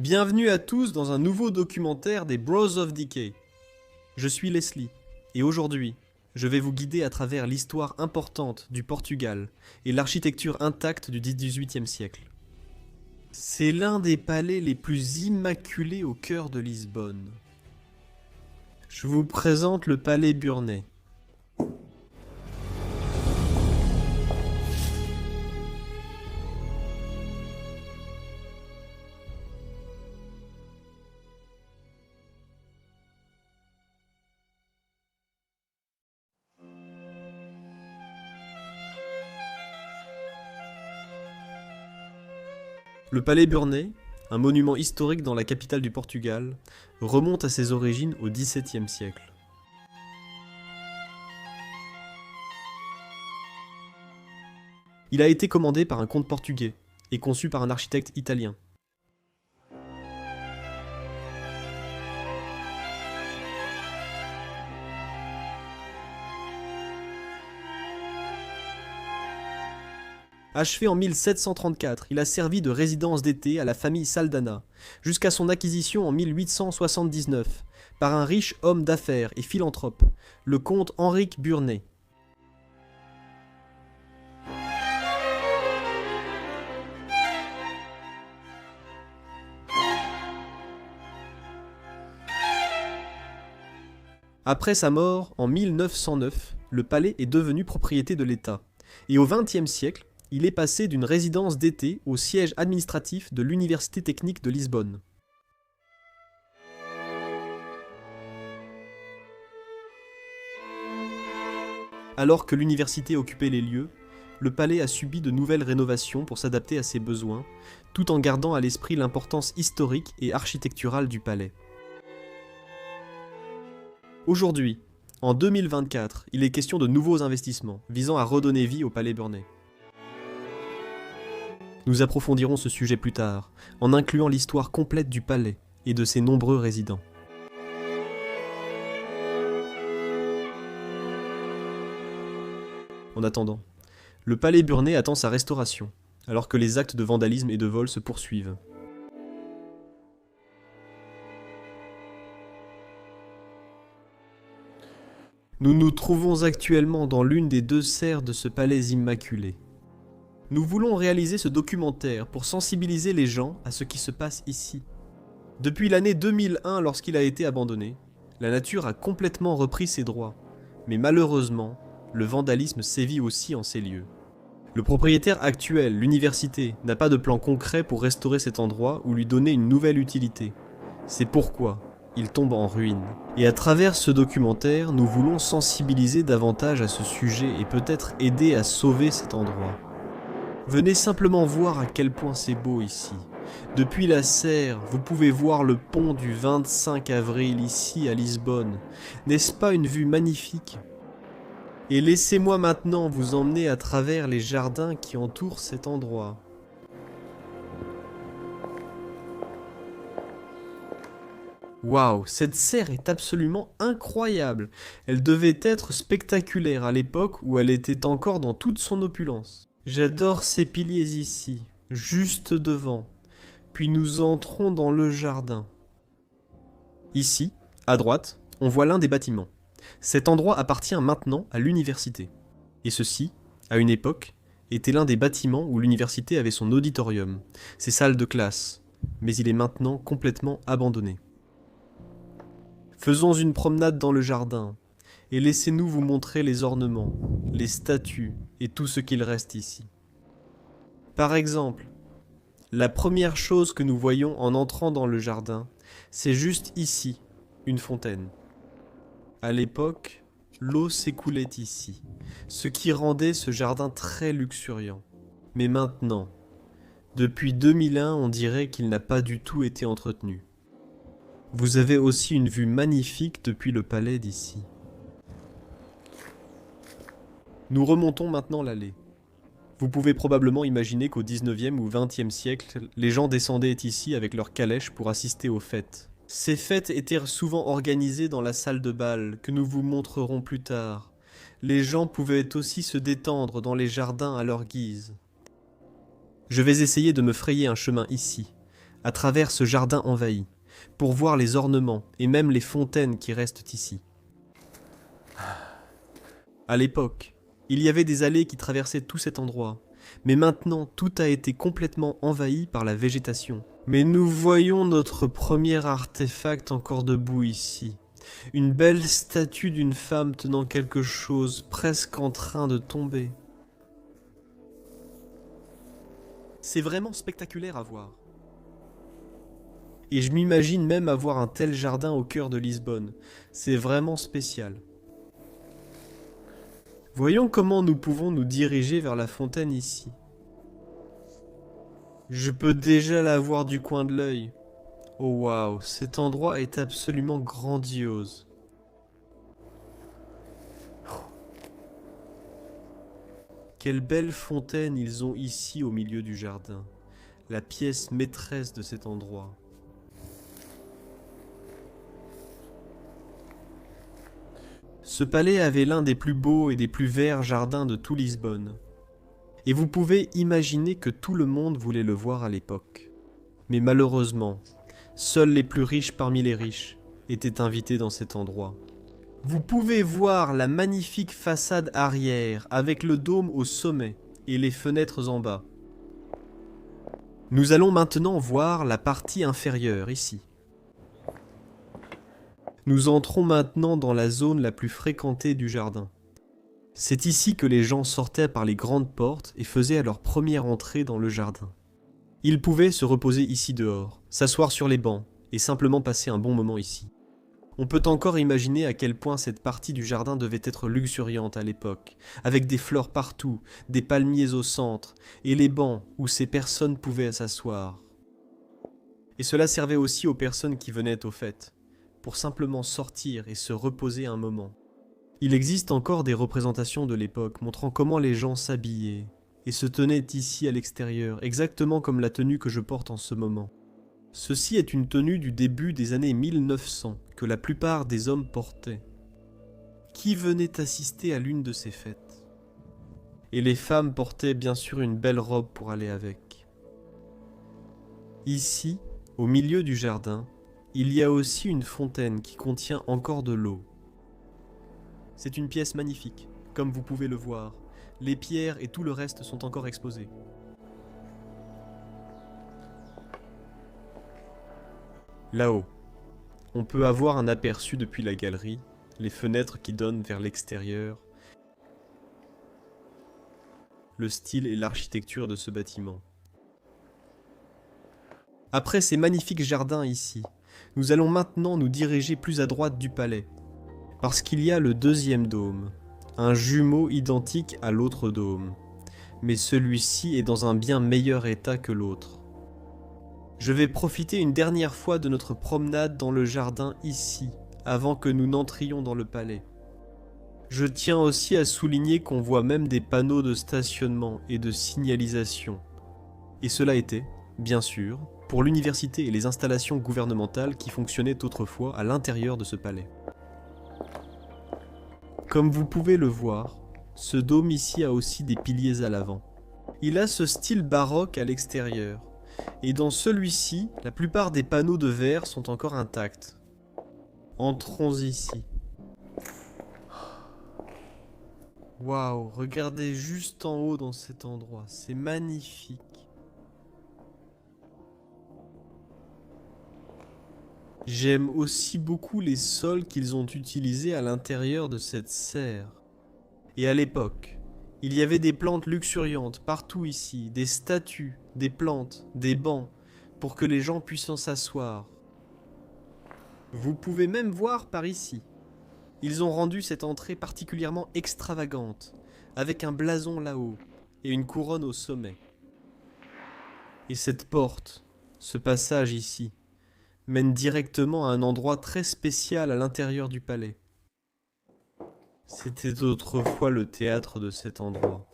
Bienvenue à tous dans un nouveau documentaire des Bros of Decay. Je suis Leslie, et aujourd'hui, je vais vous guider à travers l'histoire importante du Portugal et l'architecture intacte du XVIIIe siècle. C'est l'un des palais les plus immaculés au cœur de Lisbonne. Je vous présente le palais Burnet. Le palais Burnet, un monument historique dans la capitale du Portugal, remonte à ses origines au XVIIe siècle. Il a été commandé par un comte portugais et conçu par un architecte italien. Achevé en 1734, il a servi de résidence d'été à la famille Saldanha, jusqu'à son acquisition en 1879 par un riche homme d'affaires et philanthrope, le comte Henrique Burnet. Après sa mort, en 1909, le palais est devenu propriété de l'État, et au XXe siècle, il est passé d'une résidence d'été au siège administratif de l'Université technique de Lisbonne. Alors que l'université occupait les lieux, le palais a subi de nouvelles rénovations pour s'adapter à ses besoins, tout en gardant à l'esprit l'importance historique et architecturale du palais. Aujourd'hui, en 2024, il est question de nouveaux investissements visant à redonner vie au palais Burnet. Nous approfondirons ce sujet plus tard, en incluant l'histoire complète du palais et de ses nombreux résidents. En attendant, le palais Burnet attend sa restauration, alors que les actes de vandalisme et de vol se poursuivent. Nous nous trouvons actuellement dans l'une des deux serres de ce palais immaculé. Nous voulons réaliser ce documentaire pour sensibiliser les gens à ce qui se passe ici. Depuis l'année 2001, lorsqu'il a été abandonné, la nature a complètement repris ses droits. Mais malheureusement, le vandalisme sévit aussi en ces lieux. Le propriétaire actuel, l'université, n'a pas de plan concret pour restaurer cet endroit ou lui donner une nouvelle utilité. C'est pourquoi il tombe en ruine. Et à travers ce documentaire, nous voulons sensibiliser davantage à ce sujet et peut-être aider à sauver cet endroit. Venez simplement voir à quel point c'est beau ici. Depuis la serre, vous pouvez voir le pont du 25 avril ici à Lisbonne. N'est-ce pas une vue magnifique ? Et laissez-moi maintenant vous emmener à travers les jardins qui entourent cet endroit. Waouh, cette serre est absolument incroyable. Elle devait être spectaculaire à l'époque où elle était encore dans toute son opulence. J'adore ces piliers ici, juste devant. Puis nous entrons dans le jardin. Ici, à droite, on voit l'un des bâtiments. Cet endroit appartient maintenant à l'université. Et ceci, à une époque, était l'un des bâtiments où l'université avait son auditorium, ses salles de classe. Mais il est maintenant complètement abandonné. Faisons une promenade dans le jardin. Et laissez-nous vous montrer les ornements, les statues et tout ce qu'il reste ici. Par exemple, la première chose que nous voyons en entrant dans le jardin, c'est juste ici, une fontaine. À l'époque, l'eau s'écoulait ici, ce qui rendait ce jardin très luxuriant. Mais maintenant, depuis 2001, on dirait qu'il n'a pas du tout été entretenu. Vous avez aussi une vue magnifique depuis le palais d'ici. Nous remontons maintenant l'allée. Vous pouvez probablement imaginer qu'au 19e ou 20e siècle, les gens descendaient ici avec leurs calèches pour assister aux fêtes. Ces fêtes étaient souvent organisées dans la salle de bal, que nous vous montrerons plus tard. Les gens pouvaient aussi se détendre dans les jardins à leur guise. Je vais essayer de me frayer un chemin ici, à travers ce jardin envahi, pour voir les ornements et même les fontaines qui restent ici. À l'époque, il y avait des allées qui traversaient tout cet endroit, mais maintenant tout a été complètement envahi par la végétation. Mais nous voyons notre premier artefact encore debout ici. Une belle statue d'une femme tenant quelque chose, presque en train de tomber. C'est vraiment spectaculaire à voir. Et je m'imagine même avoir un tel jardin au cœur de Lisbonne. C'est vraiment spécial. Voyons comment nous pouvons nous diriger vers la fontaine ici. Je peux déjà la voir du coin de l'œil. Oh waouh, cet endroit est absolument grandiose. Quelle belle fontaine ils ont ici au milieu du jardin. La pièce maîtresse de cet endroit. Ce palais avait l'un des plus beaux et des plus verts jardins de tout Lisbonne. Et vous pouvez imaginer que tout le monde voulait le voir à l'époque. Mais malheureusement, seuls les plus riches parmi les riches étaient invités dans cet endroit. Vous pouvez voir la magnifique façade arrière avec le dôme au sommet et les fenêtres en bas. Nous allons maintenant voir la partie inférieure ici. Nous entrons maintenant dans la zone la plus fréquentée du jardin. C'est ici que les gens sortaient par les grandes portes et faisaient leur première entrée dans le jardin. Ils pouvaient se reposer ici dehors, s'asseoir sur les bancs et simplement passer un bon moment ici. On peut encore imaginer à quel point cette partie du jardin devait être luxuriante à l'époque, avec des fleurs partout, des palmiers au centre, et les bancs où ces personnes pouvaient s'asseoir. Et cela servait aussi aux personnes qui venaient aux fêtes, pour simplement sortir et se reposer un moment. Il existe encore des représentations de l'époque montrant comment les gens s'habillaient et se tenaient ici à l'extérieur, exactement comme la tenue que je porte en ce moment. Ceci est une tenue du début des années 1900 que la plupart des hommes portaient. Qui venait assister à l'une de ces fêtes? Et les femmes portaient bien sûr une belle robe pour aller avec. Ici, au milieu du jardin, il y a aussi une fontaine qui contient encore de l'eau. C'est une pièce magnifique, comme vous pouvez le voir. Les pierres et tout le reste sont encore exposés. Là-haut, on peut avoir un aperçu depuis la galerie, les fenêtres qui donnent vers l'extérieur, le style et l'architecture de ce bâtiment. Après ces magnifiques jardins ici, nous allons maintenant nous diriger plus à droite du palais, parce qu'il y a le deuxième dôme, un jumeau identique à l'autre dôme, mais celui-ci est dans un bien meilleur état que l'autre. Je vais profiter une dernière fois de notre promenade dans le jardin ici, avant que nous n'entrions dans le palais. Je tiens aussi à souligner qu'on voit même des panneaux de stationnement et de signalisation. Et cela était, bien sûr, pour l'université et les installations gouvernementales qui fonctionnaient autrefois à l'intérieur de ce palais. Comme vous pouvez le voir, ce dôme ici a aussi des piliers à l'avant. Il a ce style baroque à l'extérieur. Et dans celui-ci, la plupart des panneaux de verre sont encore intacts. Entrons ici. Waouh, regardez juste en haut dans cet endroit, c'est magnifique. J'aime aussi beaucoup les sols qu'ils ont utilisés à l'intérieur de cette serre. Et à l'époque, il y avait des plantes luxuriantes partout ici, des statues, des plantes, des bancs, pour que les gens puissent s'asseoir. Vous pouvez même voir par ici. Ils ont rendu cette entrée particulièrement extravagante, avec un blason là-haut et une couronne au sommet. Et cette porte, ce passage ici, mène directement à un endroit très spécial à l'intérieur du palais. C'était autrefois le théâtre de cet endroit.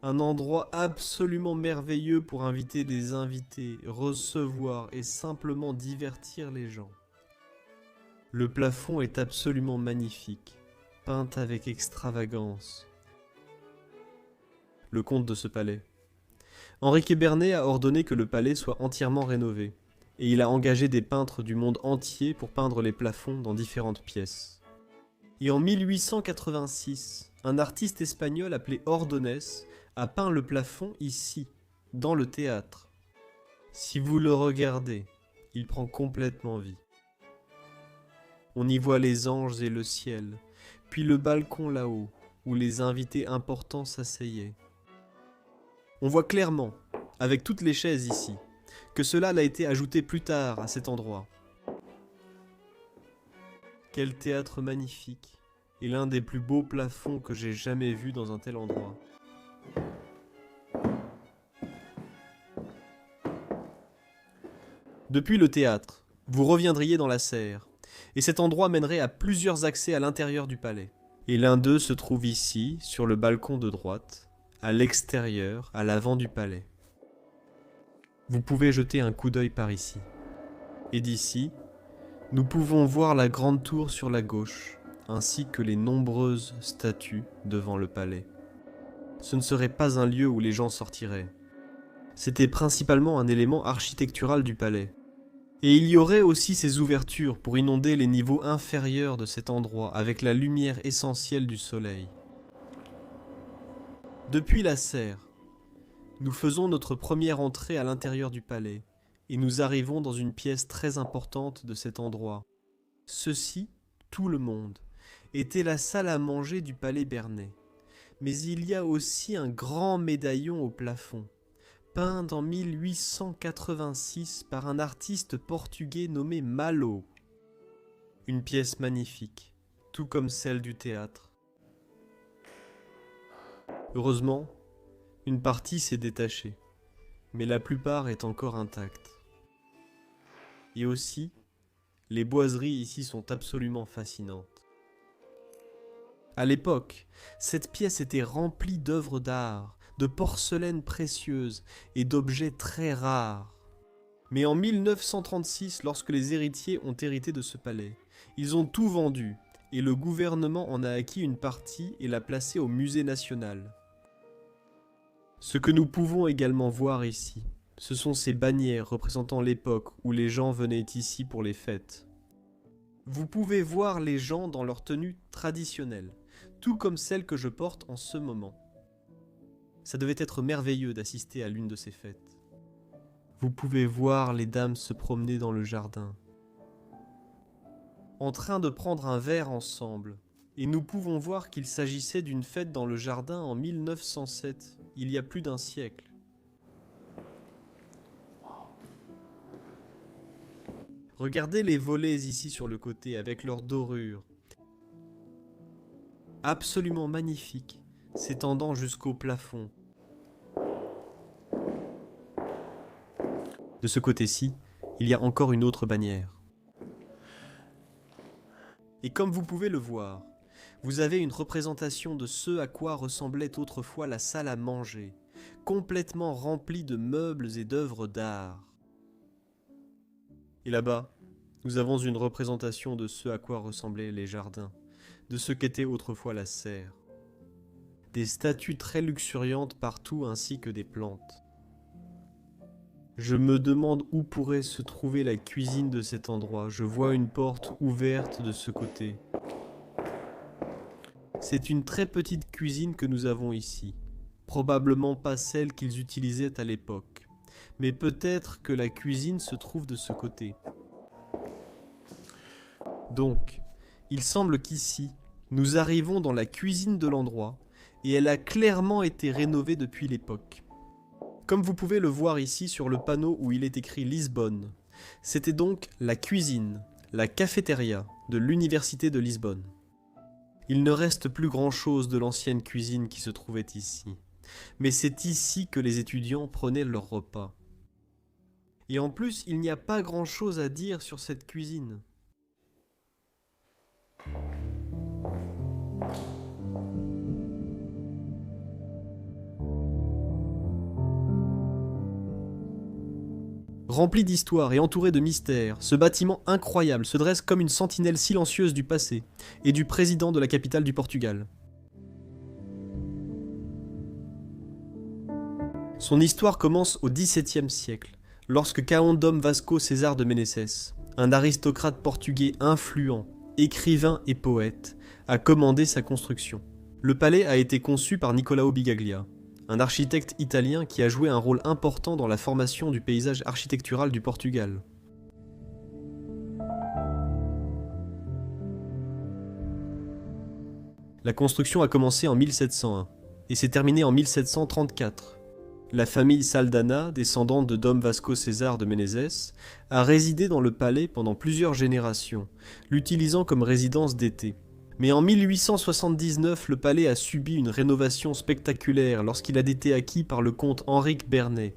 Un endroit absolument merveilleux pour inviter des invités, recevoir et simplement divertir les gens. Le plafond est absolument magnifique, peint avec extravagance. le comte de ce palais. Henrique Bernet a ordonné que le palais soit entièrement rénové, et il a engagé des peintres du monde entier pour peindre les plafonds dans différentes pièces. Et en 1886, un artiste espagnol appelé Ordonez a peint le plafond ici, dans le théâtre. Si vous le regardez, il prend complètement vie. On y voit les anges et le ciel, puis le balcon là-haut, où les invités importants s'asseyaient. On voit clairement, avec toutes les chaises ici, que cela a été ajouté plus tard à cet endroit. Quel théâtre magnifique, et l'un des plus beaux plafonds que j'ai jamais vu dans un tel endroit. Depuis le théâtre, vous reviendriez dans la serre, et cet endroit mènerait à plusieurs accès à l'intérieur du palais. Et l'un d'eux se trouve ici, sur le balcon de droite, à l'extérieur, à l'avant du palais. Vous pouvez jeter un coup d'œil par ici. Et d'ici, nous pouvons voir la grande tour sur la gauche, ainsi que les nombreuses statues devant le palais. Ce ne serait pas un lieu où les gens sortiraient. C'était principalement un élément architectural du palais. Et il y aurait aussi ces ouvertures pour inonder les niveaux inférieurs de cet endroit avec la lumière essentielle du soleil. Depuis la serre, nous faisons notre première entrée à l'intérieur du palais et nous arrivons dans une pièce très importante de cet endroit. Ceci, tout le monde, était la salle à manger du palais Bernet. Mais il y a aussi un grand médaillon au plafond, peint en 1886 par un artiste portugais nommé Malo. Une pièce magnifique, tout comme celle du théâtre. Heureusement, une partie s'est détachée, mais la plupart est encore intacte. Et aussi, les boiseries ici sont absolument fascinantes. À l'époque, cette pièce était remplie d'œuvres d'art, de porcelaine précieuse et d'objets très rares. Mais en 1936, lorsque les héritiers ont hérité de ce palais, ils ont tout vendu et le gouvernement en a acquis une partie et l'a placée au musée national. Ce que nous pouvons également voir ici, ce sont ces bannières représentant l'époque où les gens venaient ici pour les fêtes. Vous pouvez voir les gens dans leur tenue traditionnelle, tout comme celle que je porte en ce moment. Ça devait être merveilleux d'assister à l'une de ces fêtes. Vous pouvez voir les dames se promener dans le jardin, en train de prendre un verre ensemble, et nous pouvons voir qu'il s'agissait d'une fête dans le jardin en 1907, il y a plus d'un siècle. Regardez les volets ici sur le côté avec leurs dorures. Absolument magnifiques, s'étendant jusqu'au plafond. De ce côté-ci, il y a encore une autre bannière. Et comme vous pouvez le voir, vous avez une représentation de ce à quoi ressemblait autrefois la salle à manger, complètement remplie de meubles et d'œuvres d'art. Et là-bas, nous avons une représentation de ce à quoi ressemblaient les jardins, de ce qu'était autrefois la serre. Des statues très luxuriantes partout ainsi que des plantes. Je me demande où pourrait se trouver la cuisine de cet endroit. Je vois une porte ouverte de ce côté. C'est une très petite cuisine que nous avons ici. Probablement pas celle qu'ils utilisaient à l'époque. Mais peut-être que la cuisine se trouve de ce côté. Donc, il semble qu'ici, nous arrivons dans la cuisine de l'endroit et elle a clairement été rénovée depuis l'époque. Comme vous pouvez le voir ici sur le panneau où il est écrit Lisbonne, c'était donc la cuisine, la cafétéria de l'université de Lisbonne. Il ne reste plus grand-chose de l'ancienne cuisine qui se trouvait ici, mais c'est ici que les étudiants prenaient leur repas. Et en plus, il n'y a pas grand-chose à dire sur cette cuisine. Rempli d'histoire et entouré de mystères, ce bâtiment incroyable se dresse comme une sentinelle silencieuse du passé et du président de la capitale du Portugal. Son histoire commence au XVIIe siècle, lorsque Caon Dom Vasco César de Meneses, un aristocrate portugais influent, écrivain et poète, a commandé sa construction. Le palais a été conçu par Niccolao Bigaglia, un architecte italien qui a joué un rôle important dans la formation du paysage architectural du Portugal. La construction a commencé en 1701 et s'est terminée en 1734. La famille Saldanha, descendante de Dom Vasco César de Meneses, a résidé dans le palais pendant plusieurs générations, l'utilisant comme résidence d'été. Mais en 1879, le palais a subi une rénovation spectaculaire lorsqu'il a été acquis par le comte Henrique Bernet.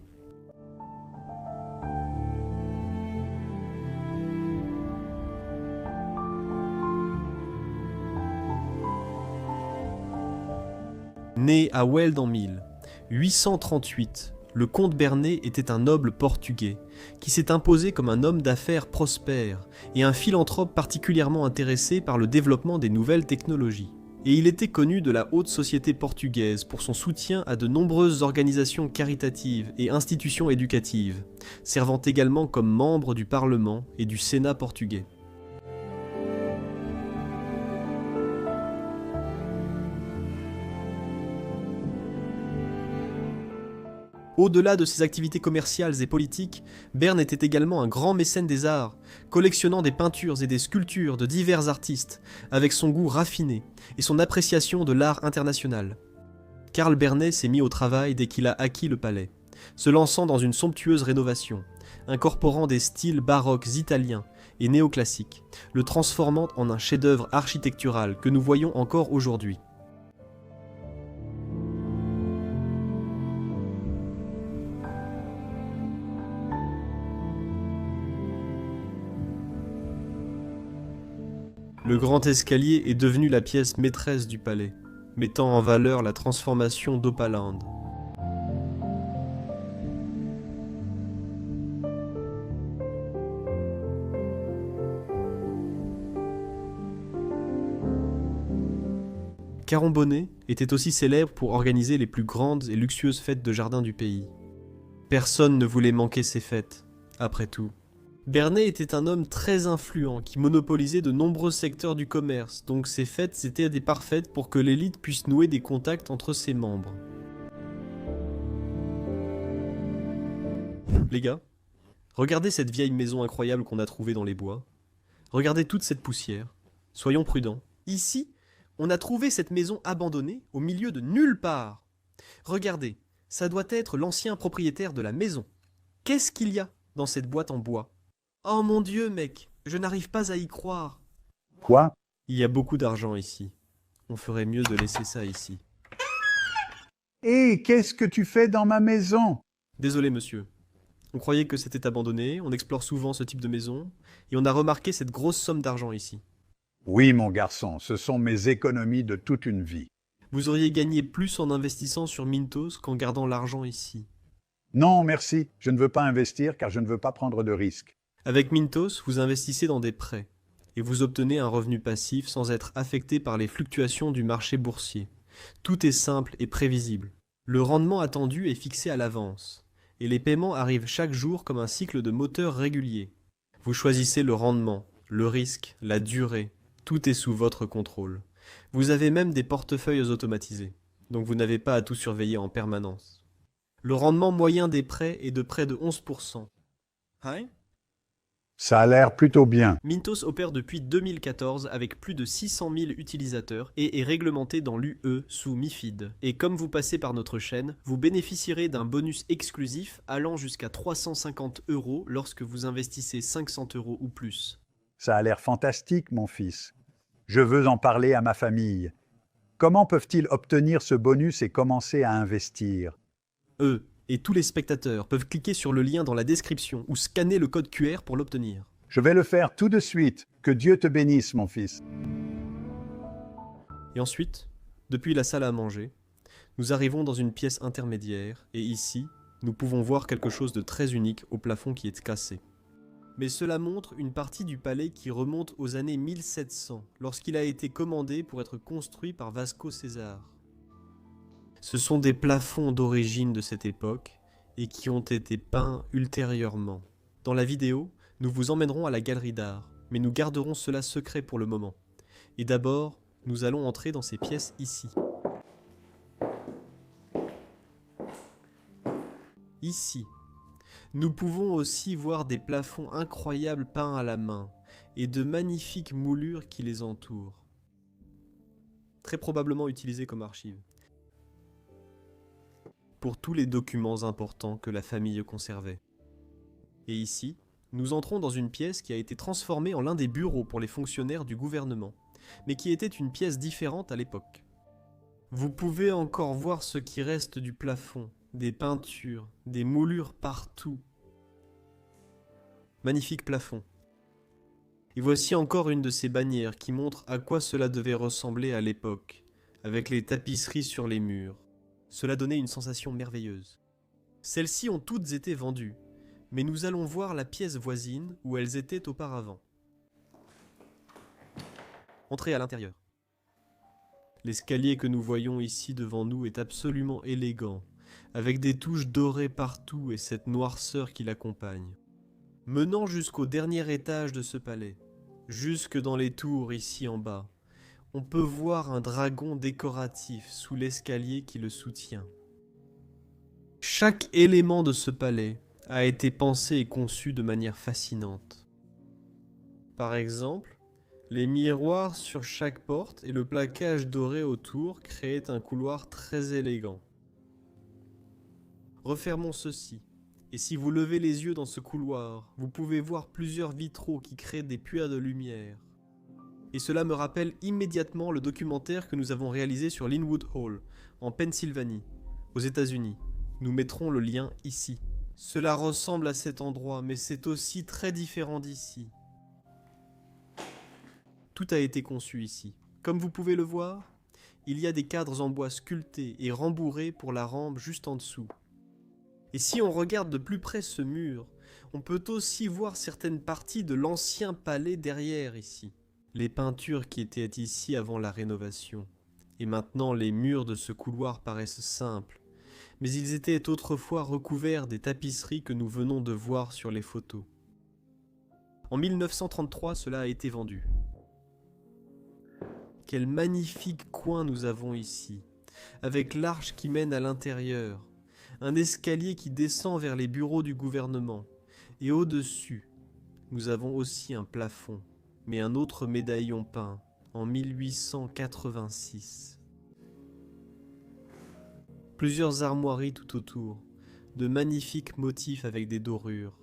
Né à Welde en 1838, le comte Bernet était un noble portugais qui s'est imposé comme un homme d'affaires prospère et un philanthrope particulièrement intéressé par le développement des nouvelles technologies. Et il était connu de la haute société portugaise pour son soutien à de nombreuses organisations caritatives et institutions éducatives, servant également comme membre du Parlement et du Sénat portugais. Au-delà de ses activités commerciales et politiques, Berne était également un grand mécène des arts, collectionnant des peintures et des sculptures de divers artistes, avec son goût raffiné et son appréciation de l'art international. Karl Bernet s'est mis au travail dès qu'il a acquis le palais, se lançant dans une somptueuse rénovation, incorporant des styles baroques italiens et néoclassiques, le transformant en un chef-d'œuvre architectural que nous voyons encore aujourd'hui. Le grand escalier est devenu la pièce maîtresse du palais, mettant en valeur la transformation d'Opaland. Caron Bonnet était aussi célèbre pour organiser les plus grandes et luxueuses fêtes de jardin du pays. Personne ne voulait manquer ces fêtes, après tout. Bernet était un homme très influent qui monopolisait de nombreux secteurs du commerce, donc ces fêtes étaient des parfaites pour que l'élite puisse nouer des contacts entre ses membres. Les gars, regardez cette vieille maison incroyable qu'on a trouvée dans les bois. Regardez toute cette poussière. Soyons prudents. Ici, on a trouvé cette maison abandonnée au milieu de nulle part. Regardez, ça doit être l'ancien propriétaire de la maison. Qu'est-ce qu'il y a dans cette boîte en bois ? Oh mon Dieu, mec, je n'arrive pas à y croire. Quoi? Il y a beaucoup d'argent ici. On ferait mieux de laisser ça ici. Hé, qu'est-ce que tu fais dans ma maison? Désolé, monsieur. On croyait que c'était abandonné, on explore souvent ce type de maison, et on a remarqué cette grosse somme d'argent ici. Oui, mon garçon, ce sont mes économies de toute une vie. Vous auriez gagné plus en investissant sur Mintos qu'en gardant l'argent ici. Non, merci, je ne veux pas investir car je ne veux pas prendre de risques. Avec Mintos, vous investissez dans des prêts, et vous obtenez un revenu passif sans être affecté par les fluctuations du marché boursier. Tout est simple et prévisible. Le rendement attendu est fixé à l'avance, et les paiements arrivent chaque jour comme un cycle de moteur régulier. Vous choisissez le rendement, le risque, la durée, tout est sous votre contrôle. Vous avez même des portefeuilles automatisés, donc vous n'avez pas à tout surveiller en permanence. Le rendement moyen des prêts est de près de 11%. Hein ? Ça a l'air plutôt bien. Mintos opère depuis 2014 avec plus de 600 000 utilisateurs et est réglementé dans l'UE sous MiFID. Et comme vous passez par notre chaîne, vous bénéficierez d'un bonus exclusif allant jusqu'à 350 € lorsque vous investissez 500 € ou plus. Ça a l'air fantastique, mon fils. Je veux en parler à ma famille. Comment peuvent-ils obtenir ce bonus et commencer à investir? Eux et tous les spectateurs peuvent cliquer sur le lien dans la description ou scanner le code QR pour l'obtenir. Je vais le faire tout de suite. Que Dieu te bénisse, mon fils. Et ensuite, depuis la salle à manger, nous arrivons dans une pièce intermédiaire et ici, nous pouvons voir quelque chose de très unique au plafond qui est cassé. Mais cela montre une partie du palais qui remonte aux années 1700, lorsqu'il a été commandé pour être construit par Vasco César. Ce sont des plafonds d'origine de cette époque et qui ont été peints ultérieurement. Dans la vidéo, nous vous emmènerons à la galerie d'art, mais nous garderons cela secret pour le moment. Et d'abord, nous allons entrer dans ces pièces ici. Ici, nous pouvons aussi voir des plafonds incroyables peints à la main et de magnifiques moulures qui les entourent. Très probablement utilisés comme archives. Pour tous les documents importants que la famille conservait. Et ici, nous entrons dans une pièce qui a été transformée en l'un des bureaux pour les fonctionnaires du gouvernement, mais qui était une pièce différente à l'époque. Vous pouvez encore voir ce qui reste du plafond, des peintures, des moulures partout. Magnifique plafond. Et voici encore une de ces bannières qui montre à quoi cela devait ressembler à l'époque, avec les tapisseries sur les murs. Cela donnait une sensation merveilleuse. Celles-ci ont toutes été vendues, mais nous allons voir la pièce voisine où elles étaient auparavant. Entrez à l'intérieur. L'escalier que nous voyons ici devant nous est absolument élégant, avec des touches dorées partout et cette noirceur qui l'accompagne. Menant jusqu'au dernier étage de ce palais, jusque dans les tours ici en bas, on peut voir un dragon décoratif sous l'escalier qui le soutient. Chaque élément de ce palais a été pensé et conçu de manière fascinante. Par exemple, les miroirs sur chaque porte et le plaquage doré autour créaient un couloir très élégant. Refermons ceci, et si vous levez les yeux dans ce couloir, vous pouvez voir plusieurs vitraux qui créent des puits de lumière. Et cela me rappelle immédiatement le documentaire que nous avons réalisé sur Linwood Hall, en Pennsylvanie, aux États-Unis. Nous mettrons le lien ici. Cela ressemble à cet endroit, mais c'est aussi très différent d'ici. Tout a été conçu ici. Comme vous pouvez le voir, il y a des cadres en bois sculptés et rembourrés pour la rampe juste en dessous. Et si on regarde de plus près ce mur, on peut aussi voir certaines parties de l'ancien palais derrière ici. Les peintures qui étaient ici avant la rénovation. Et maintenant les murs de ce couloir paraissent simples, mais ils étaient autrefois recouverts des tapisseries que nous venons de voir sur les photos. En 1933, cela a été vendu. Quel magnifique coin nous avons ici, avec l'arche qui mène à l'intérieur, un escalier qui descend vers les bureaux du gouvernement, et au-dessus, nous avons aussi un plafond, mais un autre médaillon peint, en 1886. Plusieurs armoiries tout autour, de magnifiques motifs avec des dorures.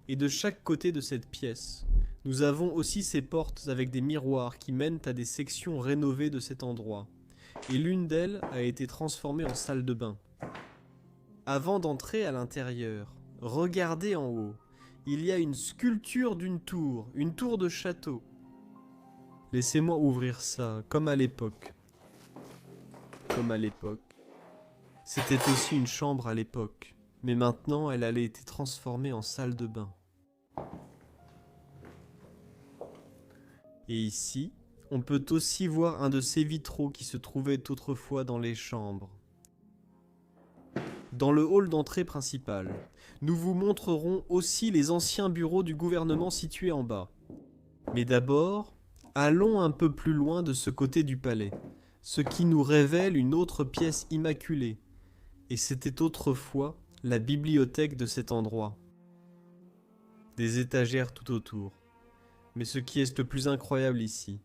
Et de chaque côté de cette pièce, nous avons aussi ces portes avec des miroirs qui mènent à des sections rénovées de cet endroit, et l'une d'elles a été transformée en salle de bain. Avant d'entrer à l'intérieur, regardez en haut, il y a une sculpture d'une tour, une tour de château. Laissez-moi ouvrir ça, comme à l'époque. Comme à l'époque. C'était aussi une chambre à l'époque, mais maintenant elle a été transformée en salle de bain. Et ici, on peut aussi voir un de ces vitraux qui se trouvait autrefois dans les chambres. Dans le hall d'entrée principal, nous vous montrerons aussi les anciens bureaux du gouvernement situés en bas. Mais d'abord, allons un peu plus loin de ce côté du palais, ce qui nous révèle une autre pièce immaculée. Et c'était autrefois la bibliothèque de cet endroit. Des étagères tout autour. Mais ce qui est le plus incroyable ici,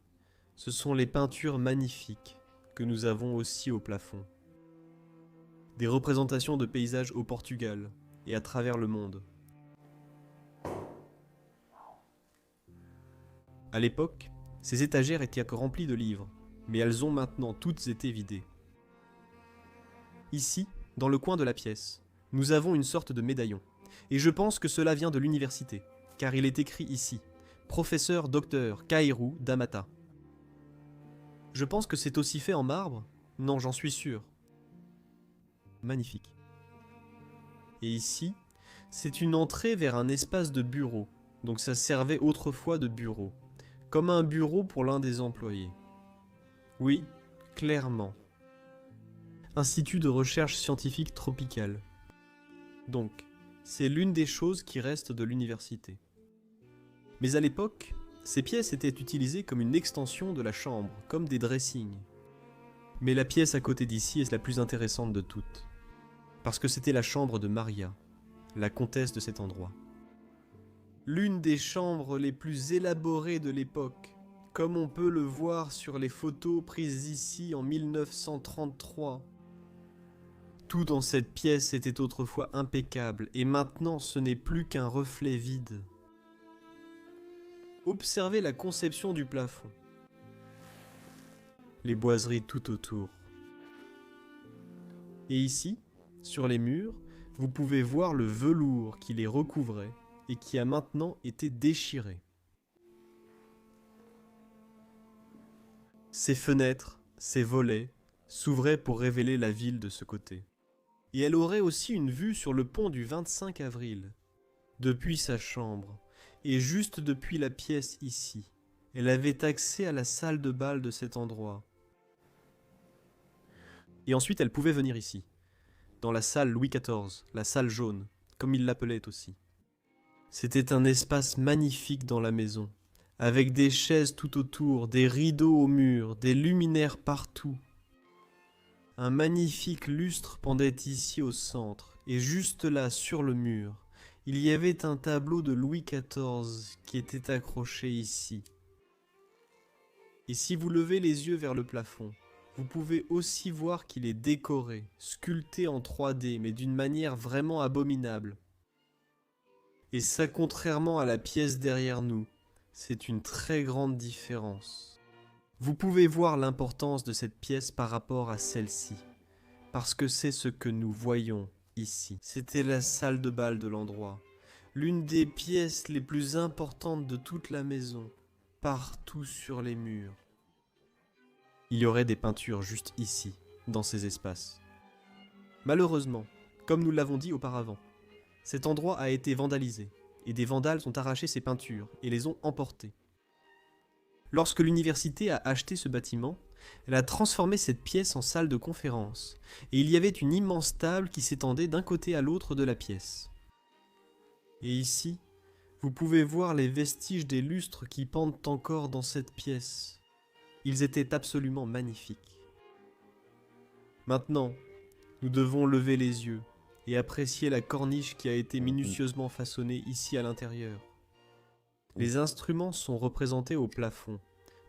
ce sont les peintures magnifiques que nous avons aussi au plafond. Des représentations de paysages au Portugal et à travers le monde. À l'époque, ces étagères étaient remplies de livres, mais elles ont maintenant toutes été vidées. Ici, dans le coin de la pièce, nous avons une sorte de médaillon, et je pense que cela vient de l'université, car il est écrit ici, Professeur Dr Kaeru Damata. Je pense que c'est aussi fait en marbre. Non, j'en suis sûr. Magnifique. Et ici, c'est une entrée vers un espace de bureau. Donc ça servait autrefois de bureau. Comme un bureau pour l'un des employés. Oui, clairement. Institut de recherche scientifique tropicale. Donc, c'est l'une des choses qui restent de l'université. Mais à l'époque, ces pièces étaient utilisées comme une extension de la chambre, comme des dressings. Mais la pièce à côté d'ici est la plus intéressante de toutes, parce que c'était la chambre de Maria, la comtesse de cet endroit. L'une des chambres les plus élaborées de l'époque, comme on peut le voir sur les photos prises ici en 1933. Tout dans cette pièce était autrefois impeccable, et maintenant ce n'est plus qu'un reflet vide. Observez la conception du plafond. Les boiseries tout autour. Et ici, sur les murs, vous pouvez voir le velours qui les recouvrait et qui a maintenant été déchiré. Ces fenêtres, ces volets, s'ouvraient pour révéler la ville de ce côté. Et elle aurait aussi une vue sur le pont du 25 avril. Depuis sa chambre, et juste depuis la pièce ici, elle avait accès à la salle de bal de cet endroit. Et ensuite elle pouvait venir ici, dans la salle Louis XIV, la salle jaune, comme il l'appelait aussi. C'était un espace magnifique dans la maison, avec des chaises tout autour, des rideaux au mur, des luminaires partout. Un magnifique lustre pendait ici au centre, et juste là, sur le mur, il y avait un tableau de Louis XIV qui était accroché ici. Et si vous levez les yeux vers le plafond, vous pouvez aussi voir qu'il est décoré, sculpté en 3D, mais d'une manière vraiment abominable. Et ça, contrairement à la pièce derrière nous, c'est une très grande différence. Vous pouvez voir l'importance de cette pièce par rapport à celle-ci, parce que c'est ce que nous voyons ici. C'était la salle de bal de l'endroit, l'une des pièces les plus importantes de toute la maison, partout sur les murs. Il y aurait des peintures juste ici, dans ces espaces. Malheureusement, comme nous l'avons dit auparavant, cet endroit a été vandalisé, et des vandales ont arraché ces peintures et les ont emportées. Lorsque l'université a acheté ce bâtiment, elle a transformé cette pièce en salle de conférence, et il y avait une immense table qui s'étendait d'un côté à l'autre de la pièce. Et ici, vous pouvez voir les vestiges des lustres qui pendent encore dans cette pièce. Ils étaient absolument magnifiques. Maintenant, nous devons lever les yeux et apprécier la corniche qui a été minutieusement façonnée ici à l'intérieur. Les instruments sont représentés au plafond.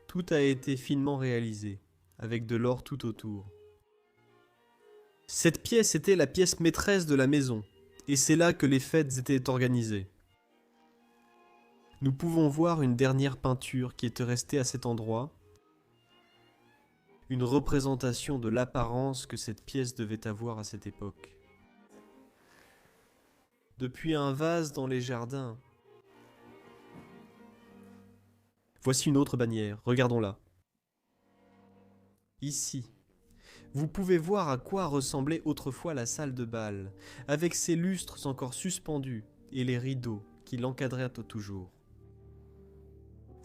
Tout a été finement réalisé, avec de l'or tout autour. Cette pièce était la pièce maîtresse de la maison, et c'est là que les fêtes étaient organisées. Nous pouvons voir une dernière peinture qui était restée à cet endroit, une représentation de l'apparence que cette pièce devait avoir à cette époque. Depuis un vase dans les jardins. Voici une autre bannière, regardons-la. Ici, vous pouvez voir à quoi ressemblait autrefois la salle de bal, avec ses lustres encore suspendus et les rideaux qui l'encadraient toujours.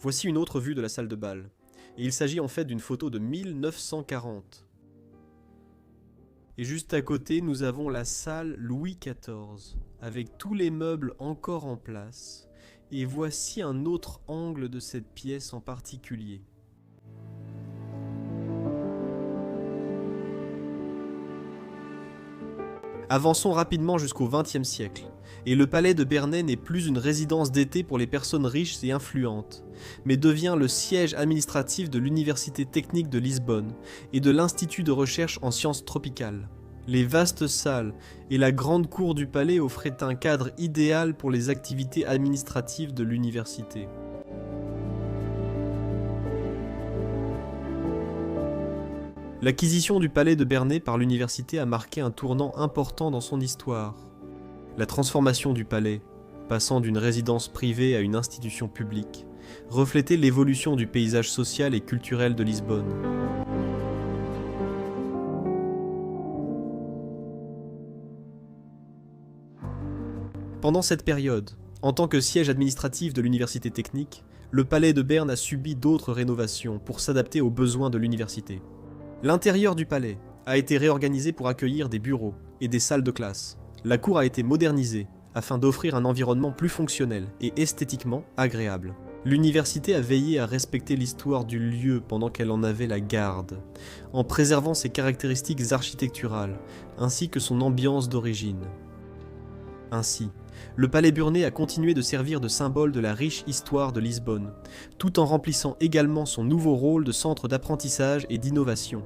Voici une autre vue de la salle de bal, et il s'agit en fait d'une photo de 1940. Et juste à côté, nous avons la salle Louis XIV, avec tous les meubles encore en place, et voici un autre angle de cette pièce en particulier. Avançons rapidement jusqu'au XXe siècle, et le palais de Bernay n'est plus une résidence d'été pour les personnes riches et influentes, mais devient le siège administratif de l'Université technique de Lisbonne et de l'Institut de recherche en sciences tropicales. Les vastes salles et la grande cour du palais offraient un cadre idéal pour les activités administratives de l'université. L'acquisition du palais de Bernay par l'université a marqué un tournant important dans son histoire. La transformation du palais, passant d'une résidence privée à une institution publique, reflétait l'évolution du paysage social et culturel de Lisbonne. Pendant cette période, en tant que siège administratif de l'université technique, le palais de Berne a subi d'autres rénovations pour s'adapter aux besoins de l'université. L'intérieur du palais a été réorganisée pour accueillir des bureaux et des salles de classe. La cour a été modernisée afin d'offrir un environnement plus fonctionnel et esthétiquement agréable. L'université a veillé à respecter l'histoire du lieu pendant qu'elle en avait la garde, en préservant ses caractéristiques architecturales, ainsi que son ambiance d'origine. Ainsi, le palais Burnet a continué de servir de symbole de la riche histoire de Lisbonne, tout en remplissant également son nouveau rôle de centre d'apprentissage et d'innovation.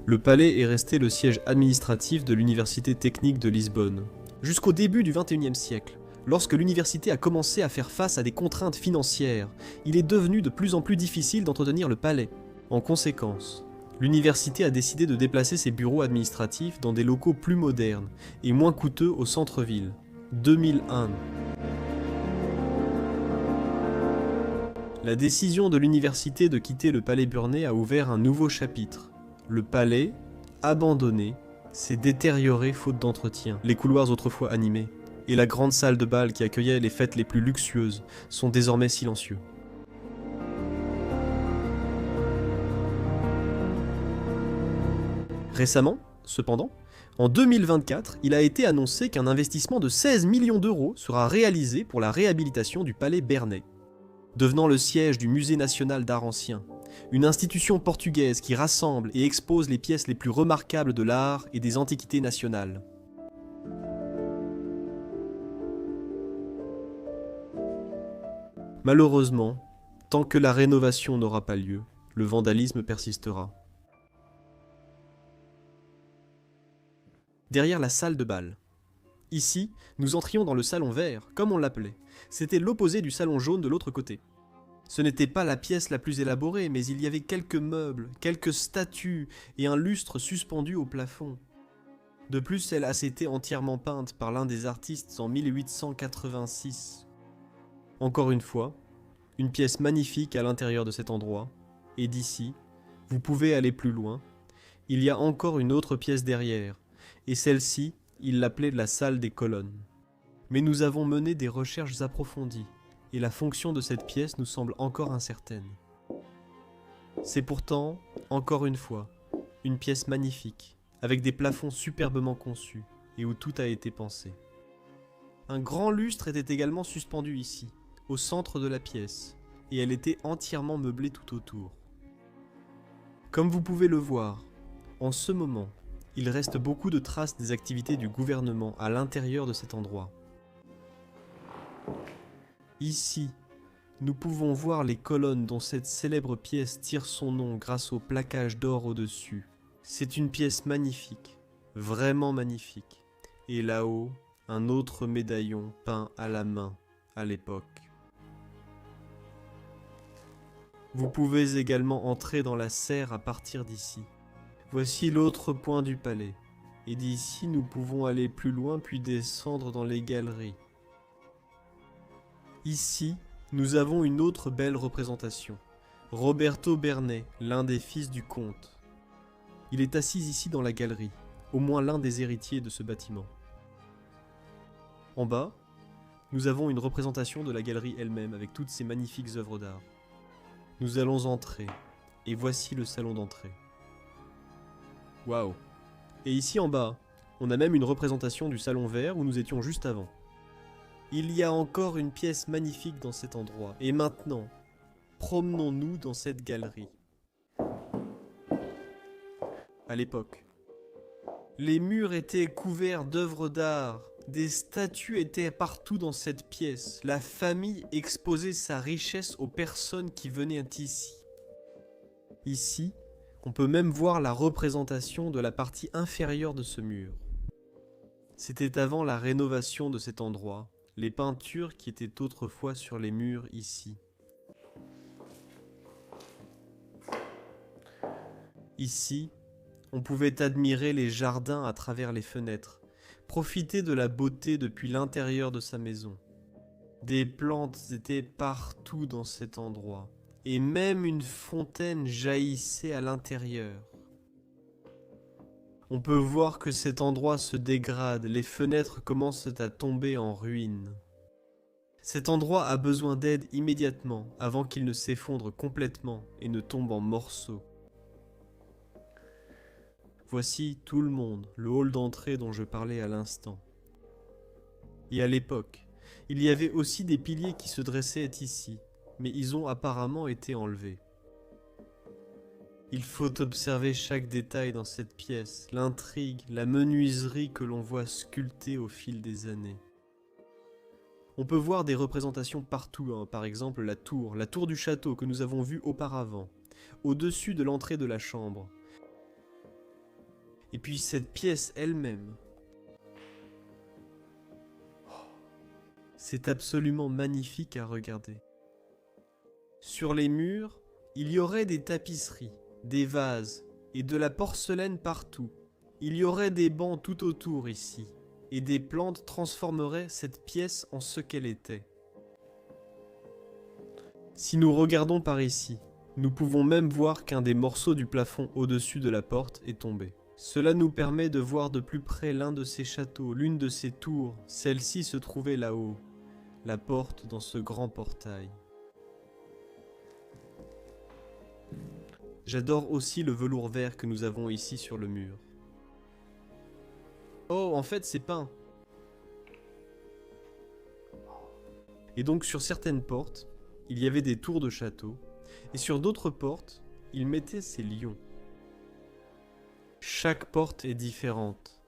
Le palais est resté le siège administratif de l'Université technique de Lisbonne, jusqu'au début du XXIe siècle. Lorsque l'université a commencé à faire face à des contraintes financières, il est devenu de plus en plus difficile d'entretenir le palais. En conséquence, l'université a décidé de déplacer ses bureaux administratifs dans des locaux plus modernes et moins coûteux au centre-ville. 2001. La décision de l'université de quitter le palais Burnet a ouvert un nouveau chapitre. Le palais, abandonné, s'est détérioré faute d'entretien. Les couloirs autrefois animés et la grande salle de bal qui accueillait les fêtes les plus luxueuses sont désormais silencieux. Récemment, cependant, en 2024, il a été annoncé qu'un investissement de 16 millions d'euros sera réalisé pour la réhabilitation du palais Burnet, devenant le siège du Musée national d'art ancien, une institution portugaise qui rassemble et expose les pièces les plus remarquables de l'art et des antiquités nationales. Malheureusement, tant que la rénovation n'aura pas lieu, le vandalisme persistera. Derrière la salle de bal. Ici, nous entrions dans le salon vert, comme on l'appelait. C'était l'opposé du salon jaune de l'autre côté. Ce n'était pas la pièce la plus élaborée, mais il y avait quelques meubles, quelques statues et un lustre suspendu au plafond. De plus, elle a été entièrement peinte par l'un des artistes en 1886. Encore une fois, une pièce magnifique à l'intérieur de cet endroit, et d'ici, vous pouvez aller plus loin. Il y a encore une autre pièce derrière, et celle-ci, il l'appelait la salle des colonnes. Mais nous avons mené des recherches approfondies, et la fonction de cette pièce nous semble encore incertaine. C'est pourtant, encore une fois, une pièce magnifique, avec des plafonds superbement conçus, et où tout a été pensé. Un grand lustre était également suspendu ici, au centre de la pièce, et elle était entièrement meublée tout autour. Comme vous pouvez le voir, en ce moment, il reste beaucoup de traces des activités du gouvernement à l'intérieur de cet endroit. Ici, nous pouvons voir les colonnes dont cette célèbre pièce tire son nom grâce au plaquage d'or au-dessus. C'est une pièce magnifique, vraiment magnifique. Et là-haut, un autre médaillon peint à la main à l'époque. Vous pouvez également entrer dans la serre à partir d'ici. Voici l'autre point du palais. Et d'ici, nous pouvons aller plus loin puis descendre dans les galeries. Ici, nous avons une autre belle représentation. Roberto Burnet, l'un des fils du comte. Il est assis ici dans la galerie, au moins l'un des héritiers de ce bâtiment. En bas, nous avons une représentation de la galerie elle-même avec toutes ses magnifiques œuvres d'art. Nous allons entrer, et voici le salon d'entrée. Waouh! Et ici en bas, on a même une représentation du salon vert où nous étions juste avant. Il y a encore une pièce magnifique dans cet endroit. Et maintenant, promenons-nous dans cette galerie. À l'époque, les murs étaient couverts d'œuvres d'art. Des statues étaient partout dans cette pièce. La famille exposait sa richesse aux personnes qui venaient ici. Ici, on peut même voir la représentation de la partie inférieure de ce mur. C'était avant la rénovation de cet endroit. Les peintures qui étaient autrefois sur les murs ici. Ici, on pouvait admirer les jardins à travers les fenêtres, profiter de la beauté depuis l'intérieur de sa maison. Des plantes étaient partout dans cet endroit, et même une fontaine jaillissait à l'intérieur. On peut voir que cet endroit se dégrade, les fenêtres commencent à tomber en ruine. Cet endroit a besoin d'aide immédiatement avant qu'il ne s'effondre complètement et ne tombe en morceaux. Voici tout le monde, le hall d'entrée dont je parlais à l'instant. Et à l'époque, il y avait aussi des piliers qui se dressaient ici, mais ils ont apparemment été enlevés. Il faut observer chaque détail dans cette pièce, l'intrigue, la menuiserie que l'on voit sculptée au fil des années. On peut voir des représentations partout, par exemple la tour du château que nous avons vue auparavant, au-dessus de l'entrée de la chambre. Et puis cette pièce elle-même. C'est absolument magnifique à regarder. Sur les murs, il y aurait des tapisseries, des vases et de la porcelaine partout. Il y aurait des bancs tout autour ici, et des plantes transformeraient cette pièce en ce qu'elle était. Si nous regardons par ici, nous pouvons même voir qu'un des morceaux du plafond au-dessus de la porte est tombé. Cela nous permet de voir de plus près l'un de ces châteaux, l'une de ces tours. Celle-ci se trouvait là-haut, la porte dans ce grand portail. J'adore aussi le velours vert que nous avons ici sur le mur. Oh, en fait, c'est peint. Et donc, sur certaines portes, il y avait des tours de château, et sur d'autres portes, ils mettaient ces lions. Chaque porte est différente.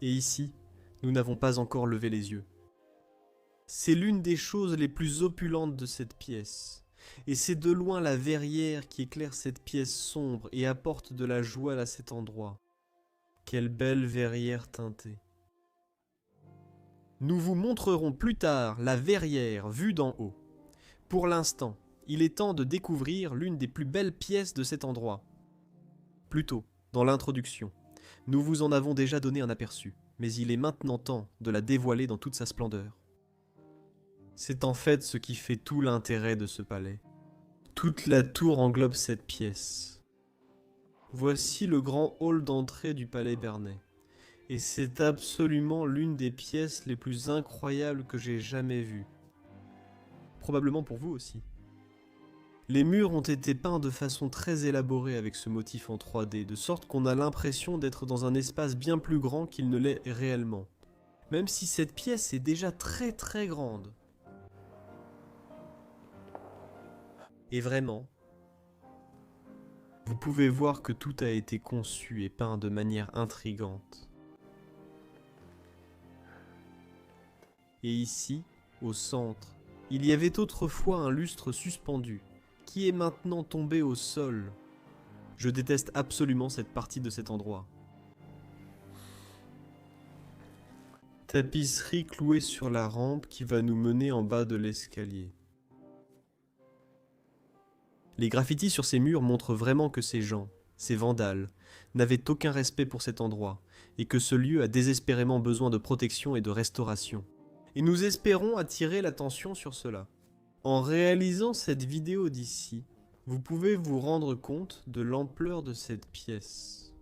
Et ici, nous n'avons pas encore levé les yeux. C'est l'une des choses les plus opulentes de cette pièce. Et c'est de loin la verrière qui éclaire cette pièce sombre et apporte de la joie à cet endroit. Quelle belle verrière teintée. Nous vous montrerons plus tard la verrière vue d'en haut. Pour l'instant, il est temps de découvrir l'une des plus belles pièces de cet endroit. Plus tôt, dans l'introduction, nous vous en avons déjà donné un aperçu, mais il est maintenant temps de la dévoiler dans toute sa splendeur. C'est en fait ce qui fait tout l'intérêt de ce palais. Toute la tour englobe cette pièce. Voici le grand hall d'entrée du palais Bernet. Et c'est absolument l'une des pièces les plus incroyables que j'ai jamais vues. Probablement pour vous aussi. Les murs ont été peints de façon très élaborée avec ce motif en 3D, de sorte qu'on a l'impression d'être dans un espace bien plus grand qu'il ne l'est réellement. Même si cette pièce est déjà très très grande. Et vraiment, vous pouvez voir que tout a été conçu et peint de manière intrigante. Et ici, au centre, il y avait autrefois un lustre suspendu, qui est maintenant tombé au sol. Je déteste absolument cette partie de cet endroit. Tapisserie clouée sur la rampe qui va nous mener en bas de l'escalier. Les graffitis sur ces murs montrent vraiment que ces gens, ces vandales, n'avaient aucun respect pour cet endroit, et que ce lieu a désespérément besoin de protection et de restauration. Et nous espérons attirer l'attention sur cela. En réalisant cette vidéo d'ici, vous pouvez vous rendre compte de l'ampleur de cette pièce.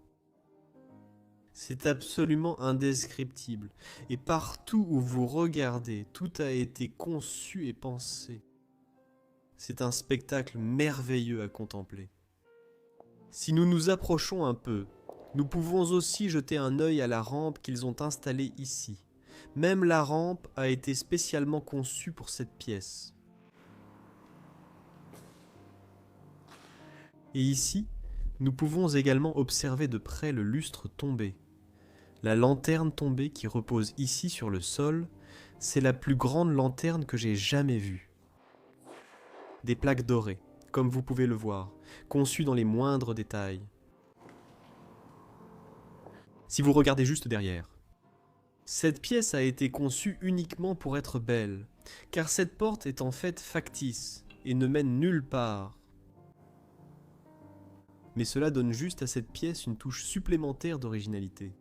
C'est absolument indescriptible, et partout où vous regardez, tout a été conçu et pensé. C'est un spectacle merveilleux à contempler. Si nous nous approchons un peu, nous pouvons aussi jeter un œil à la rampe qu'ils ont installée ici. Même la rampe a été spécialement conçue pour cette pièce. Et ici, nous pouvons également observer de près le lustre tombé. La lanterne tombée qui repose ici sur le sol, c'est la plus grande lanterne que j'ai jamais vue. Des plaques dorées, comme vous pouvez le voir, conçues dans les moindres détails. Si vous regardez juste derrière, cette pièce a été conçue uniquement pour être belle, car cette porte est en fait factice et ne mène nulle part. Mais cela donne juste à cette pièce une touche supplémentaire d'originalité.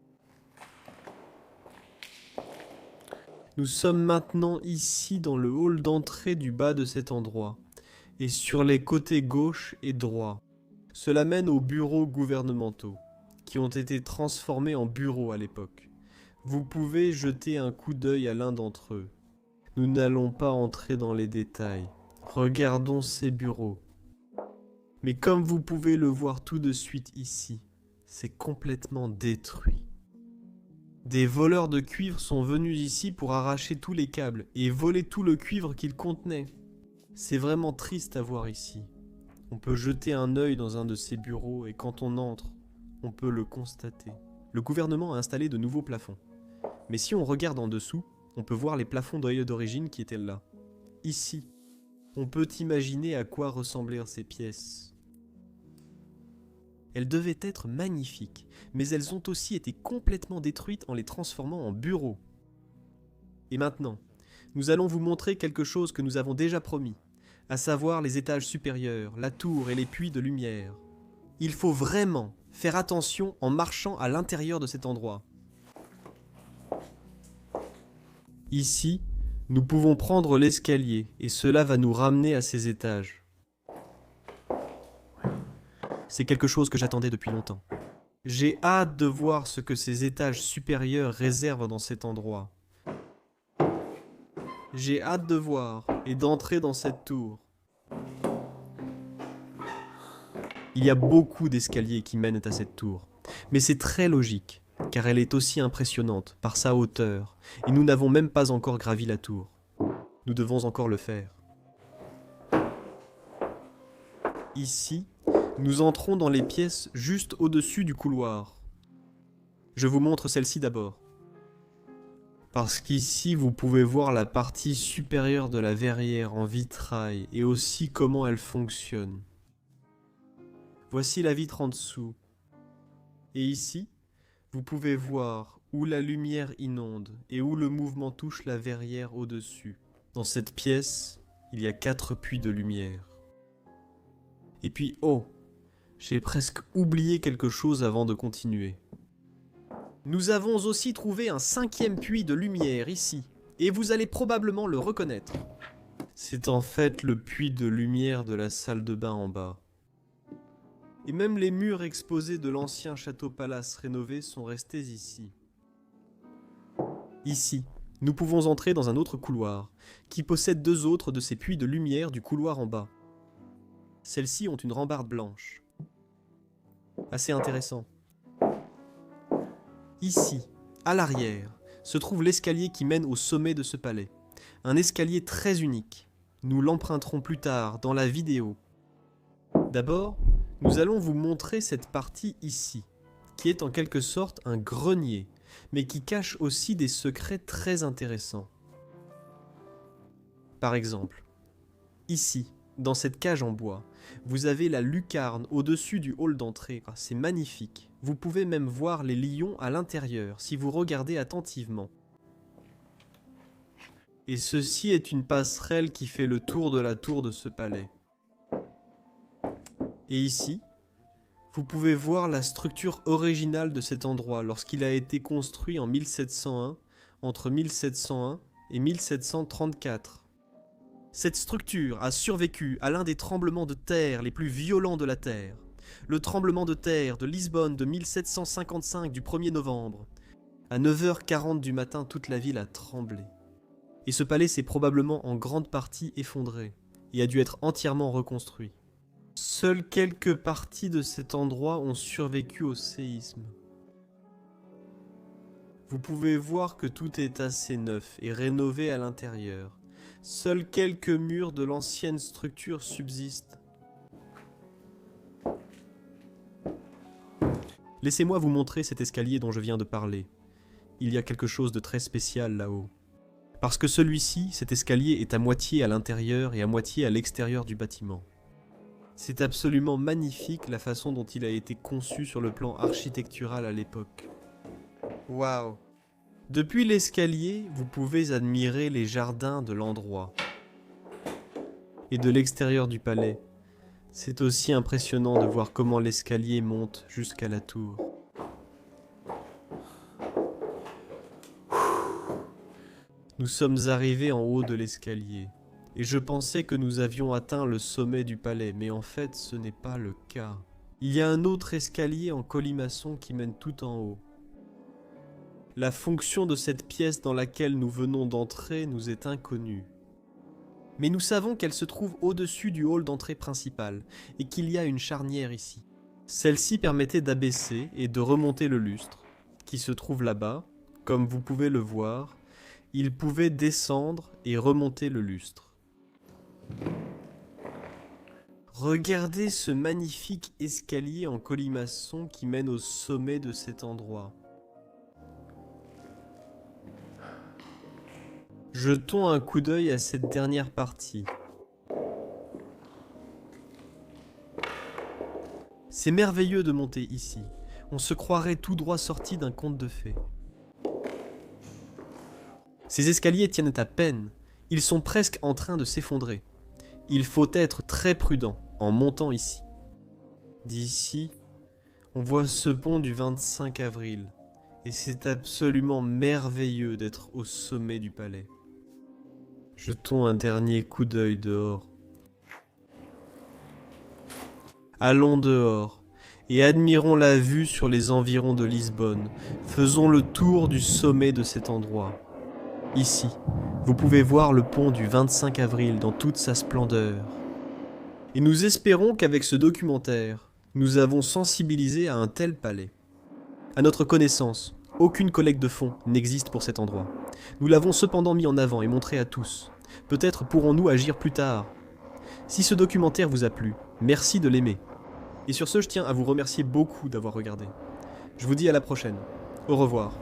Nous sommes maintenant ici dans le hall d'entrée du bas de cet endroit, et sur les côtés gauche et droit. Cela mène aux bureaux gouvernementaux, qui ont été transformés en bureaux à l'époque. Vous pouvez jeter un coup d'œil à l'un d'entre eux. Nous n'allons pas entrer dans les détails. Regardons ces bureaux. Mais comme vous pouvez le voir tout de suite ici, c'est complètement détruit. Des voleurs de cuivre sont venus ici pour arracher tous les câbles et voler tout le cuivre qu'ils contenaient. C'est vraiment triste à voir ici. On peut jeter un œil dans un de ces bureaux et quand on entre, on peut le constater. Le gouvernement a installé de nouveaux plafonds. Mais si on regarde en dessous, on peut voir les plafonds d'œil d'origine qui étaient là. Ici, on peut imaginer à quoi ressemblaient ces pièces. Elles devaient être magnifiques, mais elles ont aussi été complètement détruites en les transformant en bureaux. Et maintenant, nous allons vous montrer quelque chose que nous avons déjà promis, à savoir les étages supérieurs, la tour et les puits de lumière. Il faut vraiment faire attention en marchant à l'intérieur de cet endroit. Ici, nous pouvons prendre l'escalier et cela va nous ramener à ces étages. C'est quelque chose que j'attendais depuis longtemps. J'ai hâte de voir ce que ces étages supérieurs réservent dans cet endroit. J'ai hâte de voir et d'entrer dans cette tour. Il y a beaucoup d'escaliers qui mènent à cette tour, mais c'est très logique, car elle est aussi impressionnante par sa hauteur, et nous n'avons même pas encore gravi la tour. Nous devons encore le faire. Ici, nous entrons dans les pièces juste au-dessus du couloir. Je vous montre celle-ci d'abord. Parce qu'ici, vous pouvez voir la partie supérieure de la verrière en vitrail et aussi comment elle fonctionne. Voici la vitre en dessous. Et ici, vous pouvez voir où la lumière inonde et où le mouvement touche la verrière au-dessus. Dans cette pièce, il y a 4 puits de lumière. Et puis, oh, j'ai presque oublié quelque chose avant de continuer. Nous avons aussi trouvé un 5e puits de lumière ici, et vous allez probablement le reconnaître. C'est en fait le puits de lumière de la salle de bain en bas. Et même les murs exposés de l'ancien château-palace rénové sont restés ici. Ici, nous pouvons entrer dans un autre couloir, qui possède 2 autres de ces puits de lumière du couloir en bas. Celles-ci ont une rambarde blanche. Assez intéressant. Ici, à l'arrière, se trouve l'escalier qui mène au sommet de ce palais. Un escalier très unique. Nous l'emprunterons plus tard dans la vidéo. D'abord, nous allons vous montrer cette partie ici, qui est en quelque sorte un grenier, mais qui cache aussi des secrets très intéressants. Par exemple, ici, dans cette cage en bois, vous avez la lucarne au-dessus du hall d'entrée. C'est magnifique. Vous pouvez même voir les lions à l'intérieur si vous regardez attentivement. Et ceci est une passerelle qui fait le tour de la tour de ce palais. Et ici, vous pouvez voir la structure originale de cet endroit lorsqu'il a été construit en 1701, entre 1701 et 1734. Cette structure a survécu à l'un des tremblements de terre les plus violents de la Terre, le tremblement de terre de Lisbonne de 1755 du 1er novembre. À 9h40 du matin, toute la ville a tremblé. Et ce palais s'est probablement en grande partie effondré et a dû être entièrement reconstruit. Seules quelques parties de cet endroit ont survécu au séisme. Vous pouvez voir que tout est assez neuf et rénové à l'intérieur. Seuls quelques murs de l'ancienne structure subsistent. Laissez-moi vous montrer cet escalier dont je viens de parler. Il y a quelque chose de très spécial là-haut. Parce que celui-ci, cet escalier, est à moitié à l'intérieur et à moitié à l'extérieur du bâtiment. C'est absolument magnifique la façon dont il a été conçu sur le plan architectural à l'époque. Waouh! Depuis l'escalier, vous pouvez admirer les jardins de l'endroit. Et de l'extérieur du palais, c'est aussi impressionnant de voir comment l'escalier monte jusqu'à la tour. Nous sommes arrivés en haut de l'escalier, et je pensais que nous avions atteint le sommet du palais, mais en fait ce n'est pas le cas. Il y a un autre escalier en colimaçon qui mène tout en haut. La fonction de cette pièce dans laquelle nous venons d'entrer nous est inconnue. Mais nous savons qu'elle se trouve au-dessus du hall d'entrée principal et qu'il y a une charnière ici. Celle-ci permettait d'abaisser et de remonter le lustre, qui se trouve là-bas. Comme vous pouvez le voir, il pouvait descendre et remonter le lustre. Regardez ce magnifique escalier en colimaçon qui mène au sommet de cet endroit. Jetons un coup d'œil à cette dernière partie. C'est merveilleux de monter ici. On se croirait tout droit sorti d'un conte de fées. Ces escaliers tiennent à peine. Ils sont presque en train de s'effondrer. Il faut être très prudent en montant ici. D'ici, on voit ce pont du 25 avril. Et c'est absolument merveilleux d'être au sommet du palais. Jetons un dernier coup d'œil dehors. Allons dehors et admirons la vue sur les environs de Lisbonne. Faisons le tour du sommet de cet endroit. Ici, vous pouvez voir le pont du 25 avril dans toute sa splendeur. Et nous espérons qu'avec ce documentaire, nous avons sensibilisé à un tel palais. À notre connaissance, aucune collecte de fonds n'existe pour cet endroit. Nous l'avons cependant mis en avant et montré à tous. Peut-être pourrons-nous agir plus tard. Si ce documentaire vous a plu, merci de l'aimer. Et sur ce, je tiens à vous remercier beaucoup d'avoir regardé. Je vous dis à la prochaine. Au revoir.